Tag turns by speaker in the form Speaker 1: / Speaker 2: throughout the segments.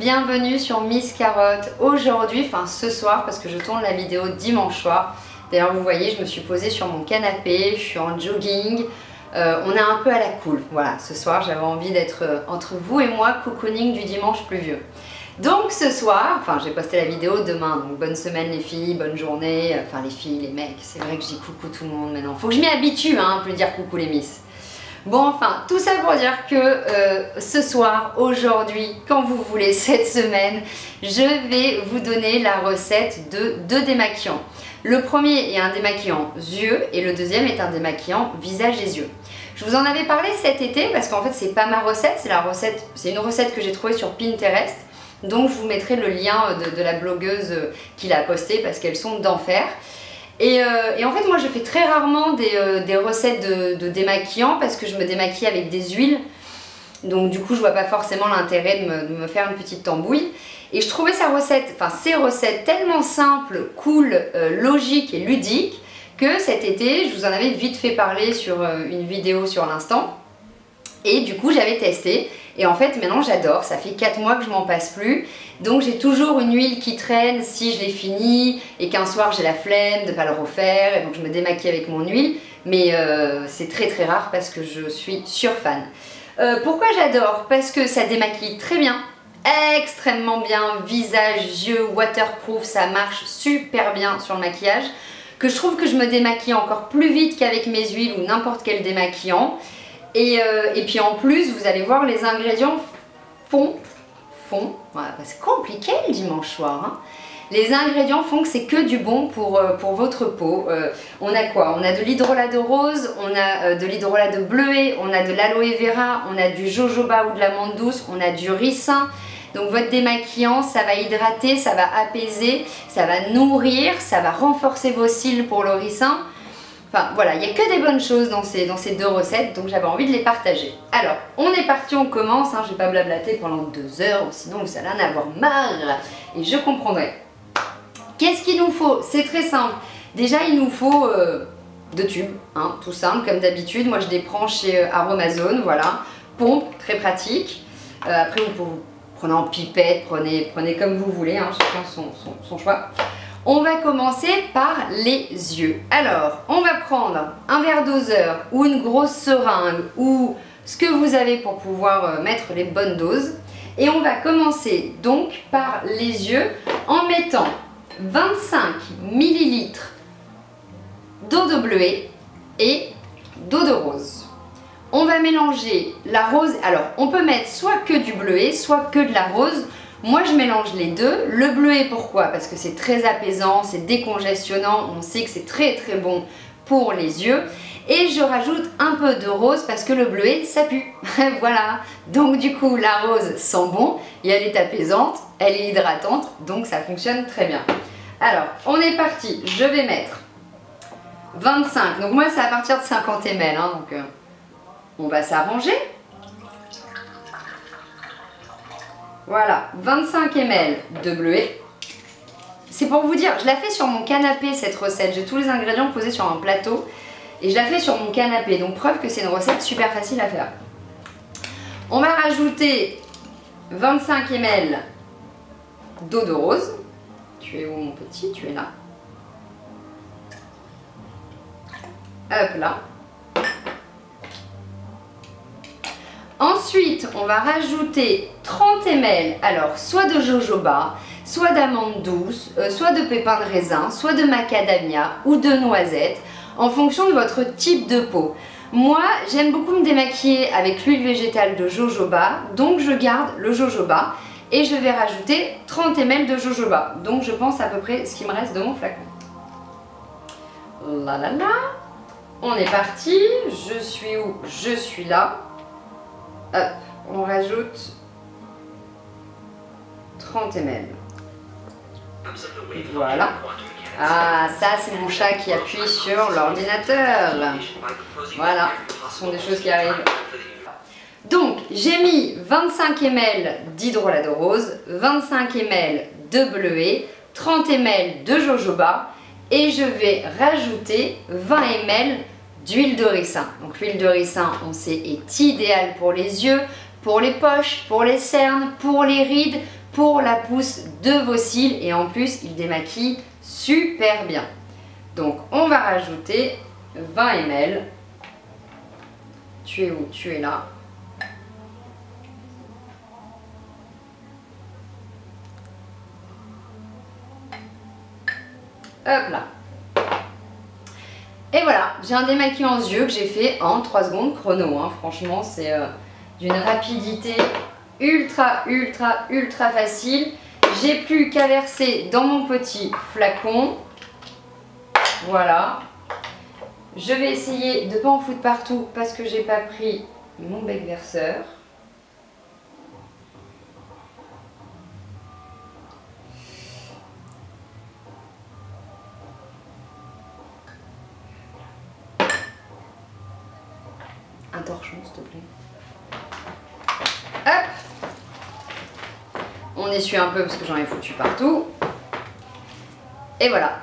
Speaker 1: bienvenue sur Miss Carotte. Aujourd'hui, enfin ce soir, parce que je tourne la vidéo dimanche soir. D'ailleurs vous voyez, je me suis posée sur mon canapé, je suis en jogging. On est un peu à la cool. Voilà, ce soir j'avais envie d'être entre vous et moi, cocooning du dimanche pluvieux. Donc ce soir, enfin j'ai posté la vidéo demain, donc bonne semaine les filles, bonne journée, enfin les filles, les mecs, c'est vrai que je dis coucou tout le monde maintenant. Faut que je m'y habitue hein, à plus dire coucou les miss. Bon enfin, tout ça pour dire que ce soir, aujourd'hui, quand vous voulez, cette semaine, je vais vous donner la recette de deux démaquillants. Le premier est un démaquillant yeux et le deuxième est un démaquillant visage et yeux. Je vous en avais parlé cet été parce qu'en fait c'est pas ma recette, c'est une recette que j'ai trouvée sur Pinterest. Donc je vous mettrai le lien de la blogueuse qui l'a postée parce qu'elles sont d'enfer. Et en fait moi je fais très rarement des recettes de démaquillants parce que je me démaquille avec des huiles. Donc du coup je vois pas forcément l'intérêt de me faire une petite tambouille. Et je trouvais ces recettes tellement simples, cool, logiques et ludiques que cet été je vous en avais vite fait parler sur une vidéo sur l'instant. Et du coup j'avais testé. Et en fait maintenant j'adore, ça fait 4 mois que je m'en passe plus. Donc j'ai toujours une huile qui traîne si je l'ai fini et qu'un soir j'ai la flemme de ne pas le refaire. Et donc je me démaquille avec mon huile. Mais c'est très très rare parce que je suis surfan. Pourquoi j'adore? Parce que ça démaquille très bien, extrêmement bien, visage, yeux, waterproof, ça marche super bien sur le maquillage. Que je trouve que je me démaquille encore plus vite qu'avec mes huiles ou n'importe quel démaquillant. Et puis en plus, vous allez voir, les ingrédients font, voilà, c'est compliqué le dimanche soir, hein. Les ingrédients font que c'est que du bon pour votre peau. On a quoi? On a de l'hydrolat de rose, on a de l'hydrolat de bleuet, on a de l'aloe vera, on a du jojoba ou de l'amande douce, on a du ricin. Donc votre démaquillant, ça va hydrater, ça va apaiser, ça va nourrir, ça va renforcer vos cils pour le ricin. Enfin voilà, il n'y a que des bonnes choses dans ces deux recettes, donc j'avais envie de les partager. Alors, on est parti, on commence, hein, je ne vais pas blablater pendant 2 heures, sinon vous allez en avoir marre, et je comprendrai. Qu'est-ce qu'il nous faut? C'est très simple. Déjà, il nous faut 2 tubes, hein, tout simple, comme d'habitude. Moi, je les prends chez Aromazone, voilà. Pompe, très pratique. Après, vous prenez en pipette, prenez comme vous voulez, hein, chacun son choix. On va commencer par les yeux. Alors, on va prendre un verre doseur ou une grosse seringue ou ce que vous avez pour pouvoir mettre les bonnes doses. Et on va commencer donc par les yeux en mettant 25 ml d'eau de bleuet et d'eau de rose. On va mélanger la rose. Alors, on peut mettre soit que du bleuet, soit que de la rose. Moi, je mélange les deux. Le bleuet, pourquoi? Parce que c'est très apaisant, c'est décongestionnant. On sait que c'est très très bon pour les yeux. Et je rajoute un peu de rose parce que le bleuet, ça pue. Voilà. Donc du coup, la rose sent bon et elle est apaisante, elle est hydratante. Donc ça fonctionne très bien. Alors, on est parti. Je vais mettre 25. Donc moi, c'est à partir de 50 ml. Hein, donc on va s'arranger. Voilà, 25 ml de bleuet. C'est pour vous dire, je la fais sur mon canapé cette recette. J'ai tous les ingrédients posés sur un plateau et je la fais sur mon canapé. Donc preuve que c'est une recette super facile à faire. On va rajouter 25 ml d'eau de rose. Tu es où mon petit? Tu es là. Hop là. Ensuite, on va rajouter 30 ml, alors soit de jojoba, soit d'amande douce, soit de pépins de raisin, soit de macadamia ou de noisettes, en fonction de votre type de peau. Moi, j'aime beaucoup me démaquiller avec l'huile végétale de jojoba, donc je garde le jojoba et je vais rajouter 30 ml de jojoba. Donc je pense à peu près ce qui me reste de mon flacon. Là là là, on est parti, je suis où? Je suis là. Hop, on rajoute 30 ml. Voilà. Ah, ça c'est mon chat qui appuie sur l'ordinateur. Voilà, ce sont des choses qui arrivent. Donc, j'ai mis 25 ml d'hydrolat de rose, 25 ml de bleuet, 30 ml de jojoba et je vais rajouter 20 ml d'huile de ricin. Donc l'huile de ricin, on sait, est idéale pour les yeux, pour les poches, pour les cernes, pour les rides, pour la pousse de vos cils et en plus il démaquille super bien. Donc on va rajouter 20 ml. Tu es où? Tu es là. Hop là. Et voilà, j'ai un démaquillant aux yeux que j'ai fait en 3 secondes chrono. Hein. Franchement, c'est d'une rapidité ultra facile. J'ai plus qu'à verser dans mon petit flacon. Voilà. Je vais essayer de ne pas en foutre partout parce que j'ai pas pris mon bec verseur. Un torchon s'il te plaît. Hop. On essuie un peu parce que j'en ai foutu partout. Et voilà.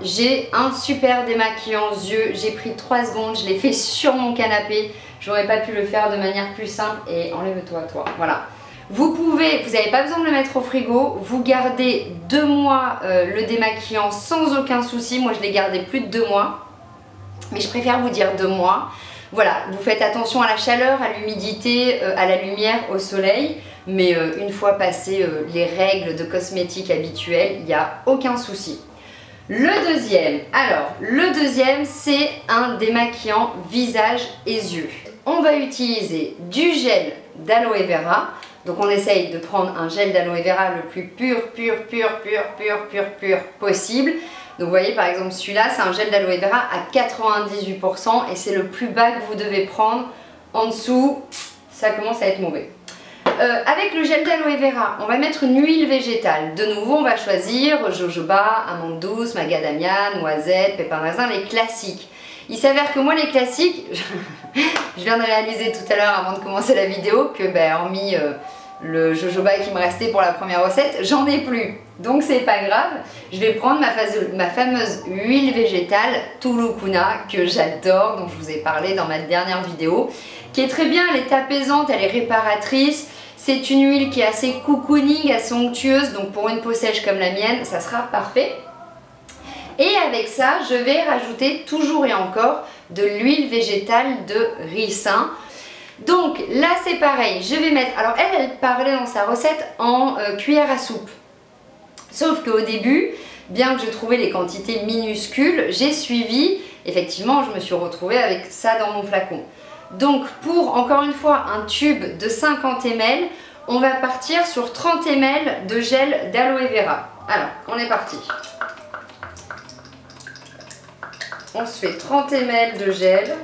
Speaker 1: J'ai un super démaquillant aux yeux. J'ai pris 3 secondes. Je l'ai fait sur mon canapé. J'aurais pas pu le faire de manière plus simple. Et enlève-toi, toi. Voilà. Vous n'avez pas besoin de le mettre au frigo. Vous gardez 2 mois le démaquillant sans aucun souci. Moi, je l'ai gardé plus de 2 mois. Mais je préfère vous dire 2 mois. Voilà, vous faites attention à la chaleur, à l'humidité, à la lumière, au soleil. Mais une fois passé les règles de cosmétiques habituelles, il n'y a aucun souci. Le deuxième, c'est un démaquillant visage et yeux. On va utiliser du gel d'aloe vera. Donc on essaye de prendre un gel d'aloe vera le plus pur possible. Donc vous voyez par exemple celui-là, c'est un gel d'aloe vera à 98% et c'est le plus bas que vous devez prendre. En dessous, ça commence à être mauvais. Avec le gel d'aloe vera, on va mettre une huile végétale. De nouveau, on va choisir jojoba, amande douce, macadamia, noisette, pépins raisin, les classiques. Il s'avère que moi, les classiques, je viens de réaliser tout à l'heure avant de commencer la vidéo que, hormis le jojoba qui me restait pour la première recette, j'en ai plus. Donc c'est pas grave, je vais prendre ma fameuse huile végétale Tulukuna que j'adore, dont je vous ai parlé dans ma dernière vidéo, qui est très bien, elle est apaisante, elle est réparatrice. C'est une huile qui est assez cocooning, assez onctueuse, donc pour une peau sèche comme la mienne, ça sera parfait. Et avec ça, je vais rajouter toujours et encore de l'huile végétale de ricin. Donc là c'est pareil, je vais mettre, alors elle parlait dans sa recette en cuillère à soupe. Sauf qu'au début, bien que je trouvais les quantités minuscules, j'ai suivi, effectivement je me suis retrouvée avec ça dans mon flacon. Donc pour, encore une fois, un tube de 50 ml, on va partir sur 30 ml de gel d'aloe vera. Alors, on est parti. On se fait 30 ml de gel.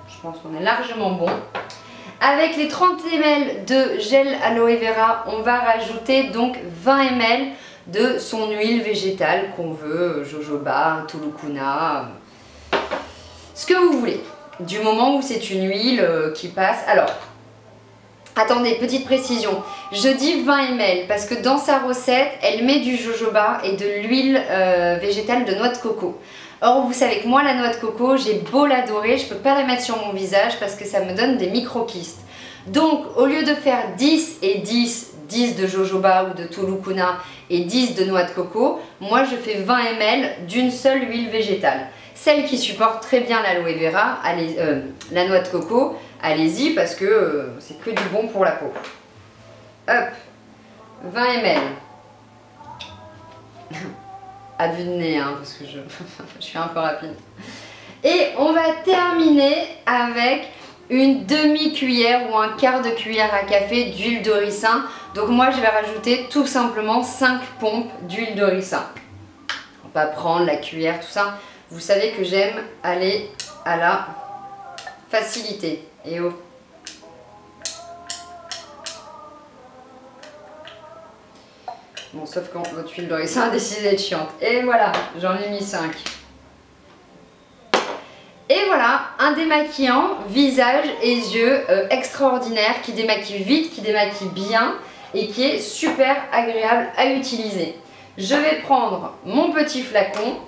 Speaker 1: Je pense qu'on est largement bon. Avec les 30 ml de gel aloe vera, on va rajouter donc 20 ml de son huile végétale qu'on veut, jojoba, tulukuna, ce que vous voulez. Du moment où c'est une huile qui passe. Alors, attendez, petite précision, je dis 20 ml parce que dans sa recette, elle met du jojoba et de l'huile végétale de noix de coco. Or, vous savez que moi, la noix de coco, j'ai beau l'adorer, je ne peux pas la mettre sur mon visage parce que ça me donne des micro-kystes. Donc, au lieu de faire 10 et 10 de jojoba ou de tulukuna et 10 de noix de coco, moi je fais 20 ml d'une seule huile végétale. Celle qui supporte très bien l'aloe vera, la noix de coco, allez-y parce que c'est que du bon pour la peau. Hop, 20 ml. À vue de nez, hein, parce que je suis un peu rapide. Et on va terminer avec une demi-cuillère ou un quart de cuillère à café d'huile de ricin. Donc moi je vais rajouter tout simplement 5 pompes d'huile de ricin. On va prendre la cuillère, tout ça. Vous savez que j'aime aller à la facilité. Et oh. Bon, sauf quand votre huile de ricin a décidé d'être chiante. Et voilà, j'en ai mis 5. Et voilà, un démaquillant visage et yeux extraordinaire qui démaquille vite, qui démaquille bien et qui est super agréable à utiliser. Je vais prendre mon petit flacon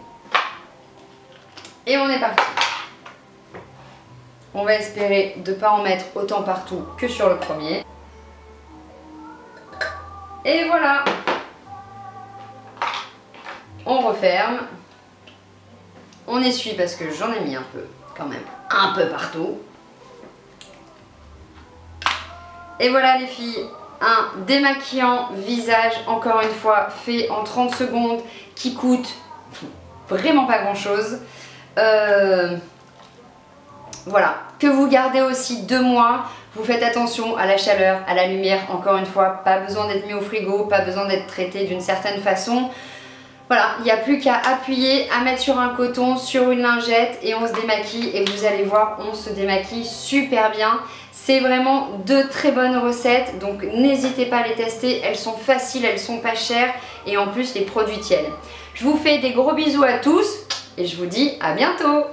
Speaker 1: et on est parti. On va espérer de ne pas en mettre autant partout que sur le premier. Et voilà. On referme. On essuie parce que j'en ai mis un peu, quand même, un peu partout. Et voilà les filles, un démaquillant visage, encore une fois, fait en 30 secondes, qui coûte vraiment pas grand chose. Voilà, que vous gardez aussi 2 mois. Vous faites attention à la chaleur, à la lumière, encore une fois, pas besoin d'être mis au frigo, pas besoin d'être traité d'une certaine façon. Voilà, il n'y a plus qu'à appuyer, à mettre sur un coton, sur une lingette et on se démaquille et vous allez voir, on se démaquille super bien. C'est vraiment de très bonnes recettes, donc n'hésitez pas à les tester, elles sont faciles, elles sont pas chères et en plus les produits tiennent. Je vous fais des gros bisous à tous et je vous dis à bientôt.